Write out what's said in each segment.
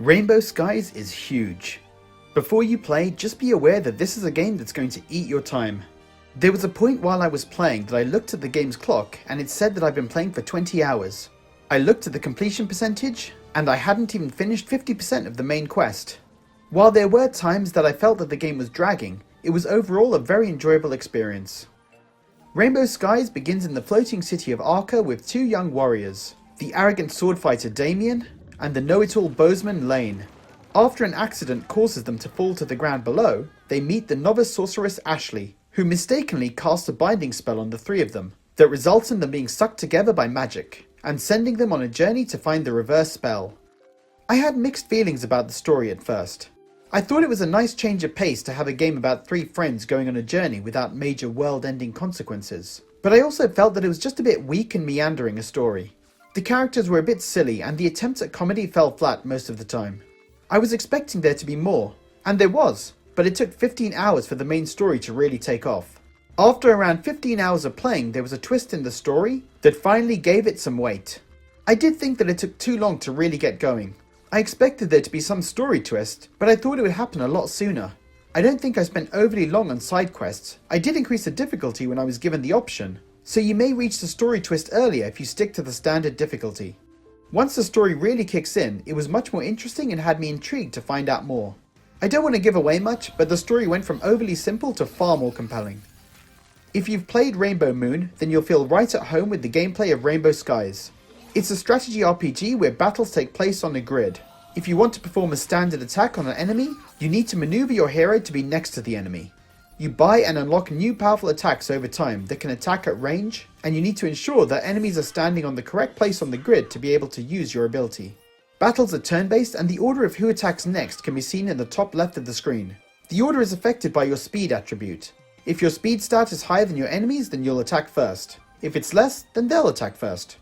Rainbow Skies is huge. Before you play, just be aware that this is a game that's going to eat your time. There was a point while I was playing that I looked at the game's clock and it said that I've been playing for 20 hours. I looked at the completion percentage and I hadn't even finished 50% of the main quest. While there were times that I felt that the game was dragging, it was overall a very enjoyable experience. Rainbow Skies begins in the floating city of Arca with two young warriors, the arrogant sword fighter Damien and the know-it-all bowsman Lane. After an accident causes them to fall to the ground below, they meet the novice sorceress Ashley, who mistakenly casts a binding spell on the three of them that results in them being sucked together by magic, and sending them on a journey to find the reverse spell. I had mixed feelings about the story at first. I thought it was a nice change of pace to have a game about three friends going on a journey without major world-ending consequences, but I also felt that it was just a bit weak and meandering a story. The characters were a bit silly and the attempts at comedy fell flat most of the time. I was expecting there to be more, and there was, but it took 15 hours for the main story to really take off. After around 15 hours of playing, there was a twist in the story that finally gave it some weight. I did think that it took too long to really get going. I expected there to be some story twist, but I thought it would happen a lot sooner. I don't think I spent overly long on side quests. I did increase the difficulty when I was given the option, so you may reach the story twist earlier if you stick to the standard difficulty. Once the story really kicks in, it was much more interesting and had me intrigued to find out more. I don't want to give away much, but the story went from overly simple to far more compelling. If you've played Rainbow Moon, then you'll feel right at home with the gameplay of Rainbow Skies. It's a strategy RPG where battles take place on a grid. If you want to perform a standard attack on an enemy, you need to maneuver your hero to be next to the enemy. You buy and unlock new powerful attacks over time that can attack at range, and you need to ensure that enemies are standing on the correct place on the grid to be able to use your ability. Battles are turn-based and the order of who attacks next can be seen in the top left of the screen. The order is affected by your speed attribute. If your speed stat is higher than your enemies, then you'll attack first. If it's less, then they'll attack first.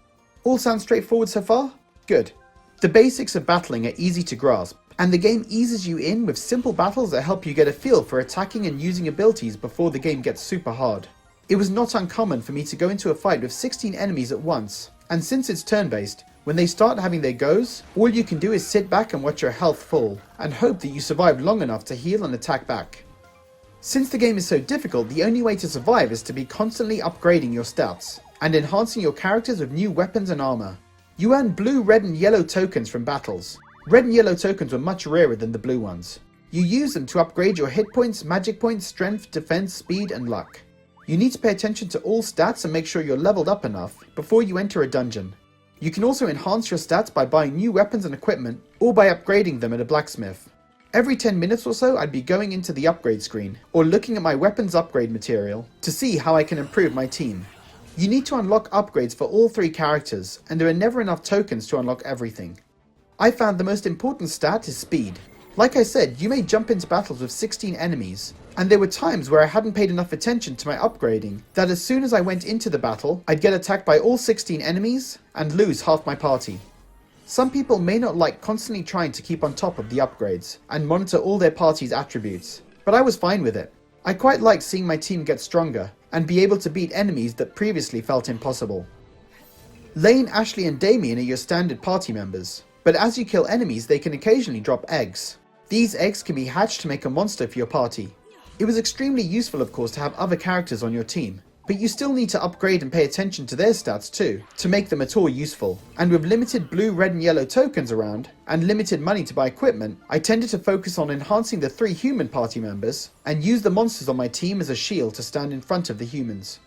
All sounds straightforward so far? Good. The basics of battling are easy to grasp, and the game eases you in with simple battles that help you get a feel for attacking and using abilities before the game gets super hard. It was not uncommon for me to go into a fight with 16 enemies at once, and since it's turn-based, when they start having their goes, all you can do is sit back and watch your health fall, and hope that you survive long enough to heal and attack back. Since the game is so difficult, the only way to survive is to be constantly upgrading your stats, and enhancing your characters with new weapons and armor. You earn blue, red and yellow tokens from battles. Red and yellow tokens were much rarer than the blue ones. You use them to upgrade your hit points, magic points, strength, defense, speed and luck. You need to pay attention to all stats and make sure you're leveled up enough before you enter a dungeon. You can also enhance your stats by buying new weapons and equipment or by upgrading them at a blacksmith. Every 10 minutes or so I'd be going into the upgrade screen or looking at my weapons upgrade material to see how I can improve my team. You need to unlock upgrades for all three characters and there are never enough tokens to unlock everything. I found the most important stat is speed. Like I said, you may jump into battles with 16 enemies, and there were times where I hadn't paid enough attention to my upgrading that as soon as I went into the battle, I'd get attacked by all 16 enemies and lose half my party. Some people may not like constantly trying to keep on top of the upgrades and monitor all their party's attributes, but I was fine with it. I quite liked seeing my team get stronger and be able to beat enemies that previously felt impossible. Lane, Ashley and Damien are your standard party members, but as you kill enemies they can occasionally drop eggs. These eggs can be hatched to make a monster for your party. It was extremely useful of course to have other characters on your team, but you still need to upgrade and pay attention to their stats too, to make them at all useful. And with limited blue, red and yellow tokens around, and limited money to buy equipment, I tended to focus on enhancing the three human party members, and use the monsters on my team as a shield to stand in front of the humans.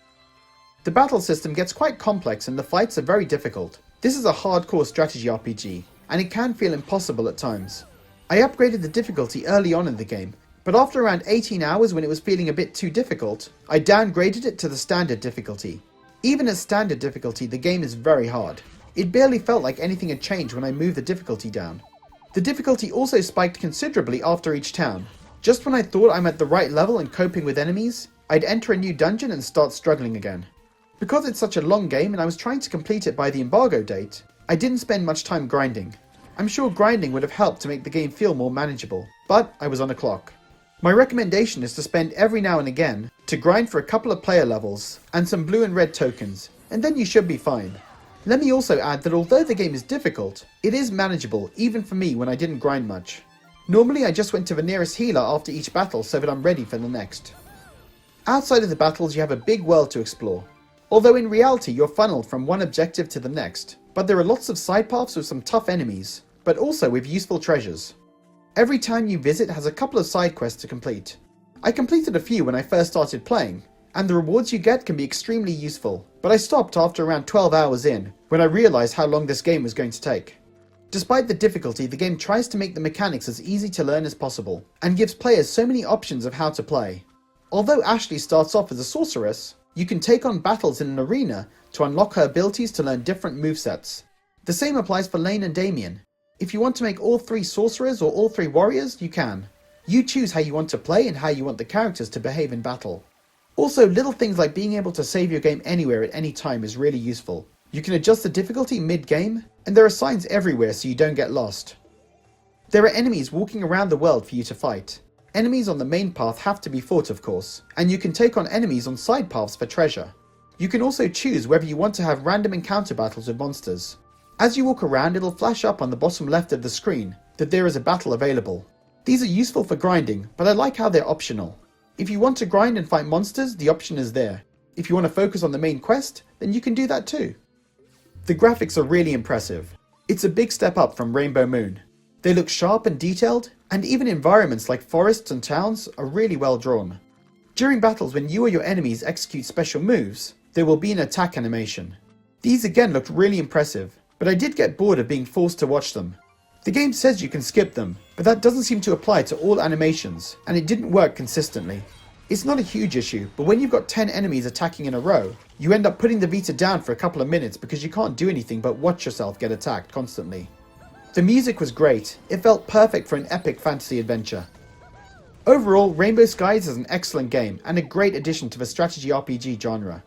The battle system gets quite complex and the fights are very difficult. This is a hardcore strategy RPG, and it can feel impossible at times. I upgraded the difficulty early on in the game, but after around 18 hours when it was feeling a bit too difficult, I downgraded it to the standard difficulty. Even at standard difficulty, the game is very hard. It barely felt like anything had changed when I moved the difficulty down. The difficulty also spiked considerably after each town. Just when I thought I'm at the right level and coping with enemies, I'd enter a new dungeon and start struggling again. Because it's such a long game and I was trying to complete it by the embargo date, I didn't spend much time grinding. I'm sure grinding would have helped to make the game feel more manageable, but I was on a clock. My recommendation is to spend every now and again to grind for a couple of player levels and some blue and red tokens, and then you should be fine. Let me also add that although the game is difficult, it is manageable even for me when I didn't grind much. Normally I just went to the nearest healer after each battle so that I'm ready for the next. Outside of the battles you have a big world to explore. Although in reality you're funneled from one objective to the next, but there are lots of side paths with some tough enemies, but also with useful treasures. Every town you visit has a couple of side quests to complete. I completed a few when I first started playing, and the rewards you get can be extremely useful, but I stopped after around 12 hours in, when I realised how long this game was going to take. Despite the difficulty, the game tries to make the mechanics as easy to learn as possible, and gives players so many options of how to play. Although Ashley starts off as a sorceress, you can take on battles in an arena to unlock her abilities to learn different movesets. The same applies for Lane and Damien. If you want to make all 3 sorcerers or all 3 warriors, you can. You choose how you want to play and how you want the characters to behave in battle. Also, little things like being able to save your game anywhere at any time is really useful. You can adjust the difficulty mid-game, and there are signs everywhere so you don't get lost. There are enemies walking around the world for you to fight. Enemies on the main path have to be fought, of course, and you can take on enemies on side paths for treasure. You can also choose whether you want to have random encounter battles with monsters. As you walk around, it'll flash up on the bottom left of the screen that there is a battle available. These are useful for grinding, but I like how they're optional. If you want to grind and fight monsters, the option is there. If you want to focus on the main quest, then you can do that too. The graphics are really impressive. It's a big step up from Rainbow Moon. They look sharp and detailed, and even environments like forests and towns are really well drawn. During battles, when you or your enemies execute special moves, there will be an attack animation. These again looked really impressive, but I did get bored of being forced to watch them. The game says you can skip them, but that doesn't seem to apply to all animations, and it didn't work consistently. It's not a huge issue, but when you've got 10 enemies attacking in a row, you end up putting the Vita down for a couple of minutes because you can't do anything but watch yourself get attacked constantly. The music was great. It felt perfect for an epic fantasy adventure. Overall, Rainbow Skies is an excellent game and a great addition to the strategy RPG genre.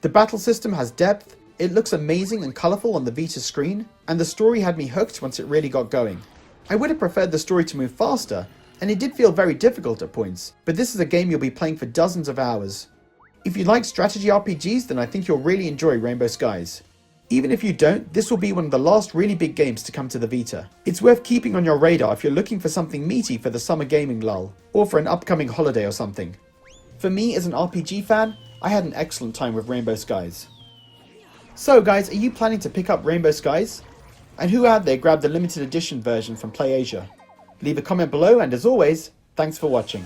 The battle system has depth, it looks amazing and colourful on the Vita screen, and the story had me hooked once it really got going. I would have preferred the story to move faster, and it did feel very difficult at points, but this is a game you'll be playing for dozens of hours. If you like strategy RPGs, then I think you'll really enjoy Rainbow Skies. Even if you don't, this will be one of the last really big games to come to the Vita. It's worth keeping on your radar if you're looking for something meaty for the summer gaming lull, or for an upcoming holiday or something. For me as an RPG fan, I had an excellent time with Rainbow Skies. So guys, are you planning to pick up Rainbow Skies? And who out there grabbed the limited edition version from PlayAsia? Leave a comment below, and as always, thanks for watching.